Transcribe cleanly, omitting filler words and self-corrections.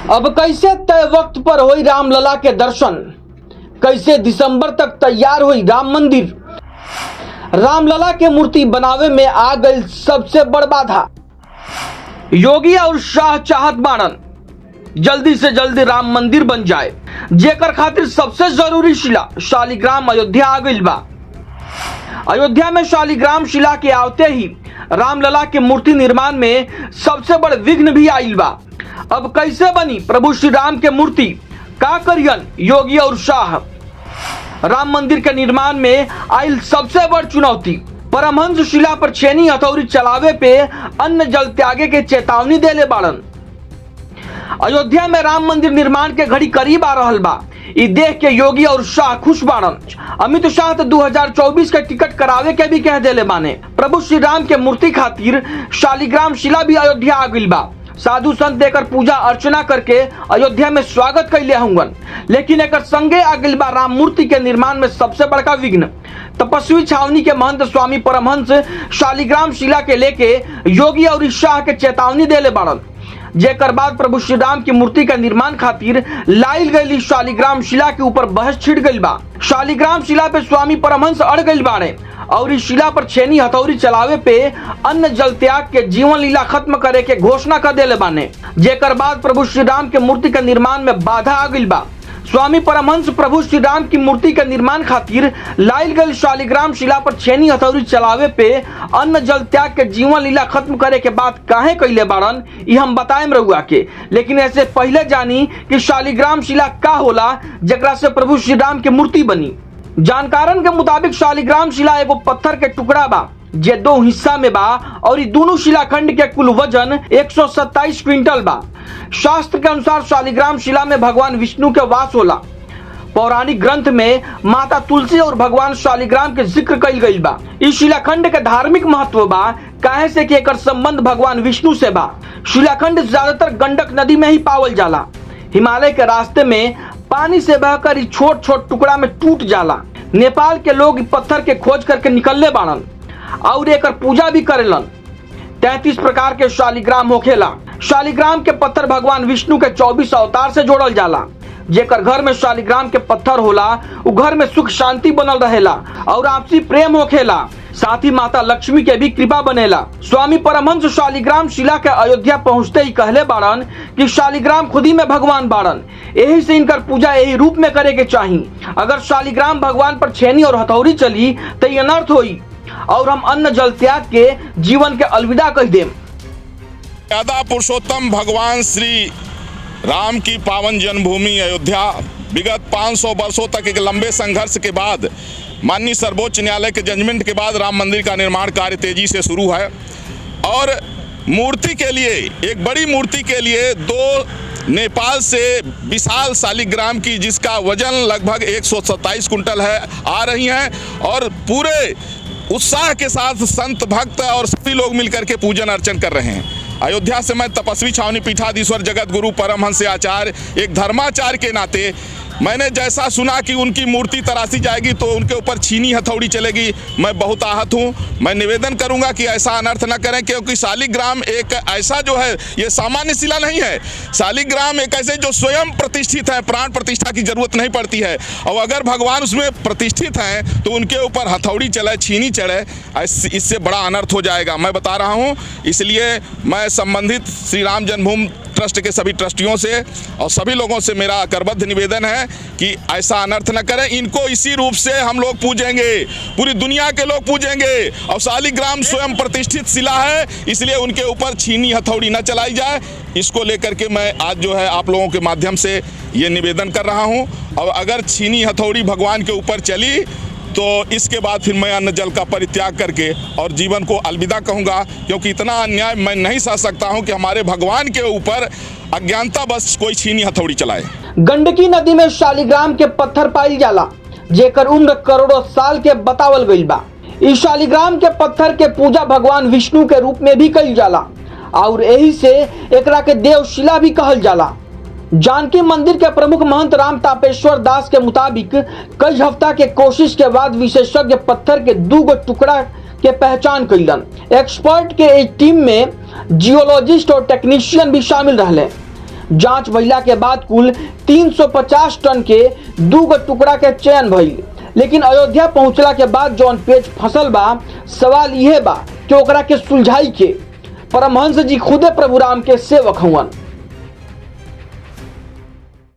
अब कैसे तय वक्त पर हुई रामलला के दर्शन, कैसे दिसंबर तक तैयार हुई राम मंदिर। रामलला के मूर्ति बनावे में आ गई सबसे बड़ बाधा। योगी और शाह चाहत बाड़न जल्दी से जल्दी राम मंदिर बन जाए, जेकर खातिर सबसे जरूरी शिला शालिग्राम अयोध्या आ गई बा। अयोध्या में शालिग्राम शिला के आवते ही रामलला के मूर्ति निर्माण में सबसे बड़ विघ्न भी आइल बा। अब कैसे बनी प्रभु श्री राम के मूर्ति, का करियन योगी और शाह। राम मंदिर के निर्माण में आइल सबसे बड़ चुनौती। परमहंस शिला पर छेनी हथौड़ी चलावे पे अन्न जल त्यागे के चेतावनी देले बाड़न। अयोध्या में राम मंदिर निर्माण के घड़ी करीब आ रहल बा। ई देख के योगी और शाह खुश बाड़न। अमित शाह तो 2024 के टिकट करावे के भी कह देले बाने। प्रभु श्री राम के मूर्ति खातिर शालिग्राम शिला भी अयोध्या आ गइल बा। साधु संत देकर पूजा अर्चना करके अयोध्या में स्वागत कैले होंगन। लेकिन एक संगे आ गइल बा राम मूर्ति के निर्माण में सबसे बड़का विघ्न। तपस्वी छावनी के महंत स्वामी परमहंस शालिग्राम शिला के लेके योगी और शाह के चेतावनी देले बाड़न, जेकर बाद प्रभु श्री राम की मूर्ति का निर्माण खातिर लाइल गई शालिग्राम शिला के ऊपर बहस छिड़ गई बा। शालिग्राम शिला पे स्वामी परमहंस अड़ गई बाड़े और इस शिला पर छेनी हथौड़ी चलावे पे अन्न जल त्याग के जीवन लीला खत्म करे के घोषणा कर देले बाने, जेकर बाद प्रभु श्री राम के मूर्ति का निर्माण में बाधा आ गई बा। स्वामी परमहंस प्रभु श्री राम की मूर्ति के निर्माण खातिर लाइल गई शालिग्राम शिला पर छेनी हथौड़ी चलावे पे अन्न जल त्याग के जीवन लीला खत्म करे के बाद काहे कैले बाड़न, ये हम बताएम रहुआ के। लेकिन ऐसे पहले जानी कि शालिग्राम शिला का होला, जेकरा से प्रभु श्री राम की मूर्ति बनी। जानकारन के मुताबिक शालिग्राम शिला एगो पत्थर के टुकड़ा बा जे दो हिस्सा में बा और दोनों शिलाखंड के कुल वजन 127 क्विंटल बा। शास्त्र के अनुसार शालिग्राम शिला में भगवान विष्णु के वास होला। पौराणिक ग्रंथ में माता तुलसी और भगवान शालिग्राम के जिक्र कइल गइल बा। इस शिलाखंड के धार्मिक महत्व बा, काहे से कि एकर संबंध भगवान विष्णु से बा। शिलाखंड ज्यादातर गंडक नदी में ही पावल जाला। हिमालय के रास्ते में पानी से बहकर छोट छोट टुकड़ा में टूट जाला। नेपाल के लोग पत्थर के खोज करके निकलले बाड़न और एकर पूजा भी करेलन। 33 प्रकार के शालिग्राम होखेला। शालिग्राम के पत्थर भगवान विष्णु के 24 अवतार से जोड़ल जाला। जेकर घर में शालिग्राम के पत्थर होला उ घर में सुख शांति बनल रहेला और आपसी प्रेम होखेला। साथ ही माता लक्ष्मी के भी कृपा बनेला। स्वामी परमहंस शालिग्राम शिला के अयोध्या पहुंचते ही कहले बाड़न कि शालिग्राम खुद ही में भगवान बाड़न, यही से इनकर पूजा यही रूप में करे के चाही। अगर शालिग्राम भगवान पर छेनी और हथौड़ी चली तो ये अनर्थ होई और हम अन्न जल त्याग के जीवन के अलविदा कह देम। मर्यादा पुरुषोत्तम भगवान श्री राम की पावन जन्मभूमि अयोध्या विगत 500 वर्षों तक एक लंबे संघर्ष के बाद माननीय सर्वोच्च न्यायालय के जजमेंट के बाद राम मंदिर का निर्माण कार्य तेजी से शुरू है। और मूर्ति के लिए, एक बड़ी मूर्ति के लिए दो नेपाल से विशाल शालिग्राम की, जिसका वजन लगभग 127 कुंटल है, आ रही हैं और पूरे उत्साह के साथ संत भक्त और सभी लोग मिलकर के पूजन अर्चन कर रहे हैं। अयोध्या से मैं तपस्वी छावनी पीठाधीश्वर जगत गुरु परमहंस आचार्य, एक धर्माचार्य के नाते मैंने जैसा सुना कि उनकी मूर्ति तराशी जाएगी तो उनके ऊपर छीनी हथौड़ी चलेगी, मैं बहुत आहत हूं। मैं निवेदन करूंगा कि ऐसा अनर्थ न करें, क्योंकि शालिग्राम एक ऐसा जो है, ये सामान्य शिला नहीं है। शालिग्राम एक ऐसे जो स्वयं प्रतिष्ठित है, प्राण प्रतिष्ठा की जरूरत नहीं पड़ती है। और अगर भगवान उसमें प्रतिष्ठित हैं तो उनके ऊपर हथौड़ी चले, छीनी चढ़े, इससे बड़ा अनर्थ हो जाएगा, मैं बता रहा हूँ। इसलिए मैं संबंधित श्री राम जन्मभूमि ट्रस्ट के सभी ट्रस्टियों से और सभी लोगों से मेरा करबद्ध निवेदन है कि ऐसा अनर्थ न करें। इनको इसी रूप से हम लोग पूजेंगे, पूरी दुनिया के लोग पूजेंगे। और शालिग्राम स्वयं प्रतिष्ठित शिला है, इसलिए उनके ऊपर छीनी हथौड़ी न चलाई जाए। इसको लेकर के मैं आज जो है आप लोगों के माध्यम से ये निवेदन कर रहा हूँ। और अगर छीनी हथौड़ी भगवान के ऊपर चली तो इसके बाद फिर मैं अन्न जल का परित्याग करके और जीवन को अलविदा कहूँगा, क्योंकि इतना अन्याय मैं नहीं सह सकता हूँ कि हमारे भगवान के ऊपर अज्ञानता बस कोई छीनी हथौड़ी चलाए। गंडकी नदी में शालिग्राम के पत्थर पाइल जाला, जेकर उम्र करोड़ों साल के बतावल गइल बा। इस शालिग्राम के पत्थर के पूजा भगवान विष्णु के रूप में भी कइल जाला और यही से एकरा के देवशिला भी कहल जाला। जानकी मंदिर के प्रमुख महंत राम तापेश्वर दास के मुताबिक कई हफ्ता के कोशिश के बाद विशेषज्ञ पत्थर के 2 टुकड़ा के पहचान कैलन। एक्सपर्ट के एक टीम में जियोलॉजिस्ट और टेक्नीशियन भी शामिल रहले। जांच भइला के बाद कुल 350 टन के 2 गो टुकड़ा के चयन भइल। लेकिन अयोध्या पहुंचला के बाद जौन पेच फंसल बा, सवाल यह बा कि ओकरा के सुलझाई के। परमहंस जी खुदे प्रभु राम के सेवक हवन।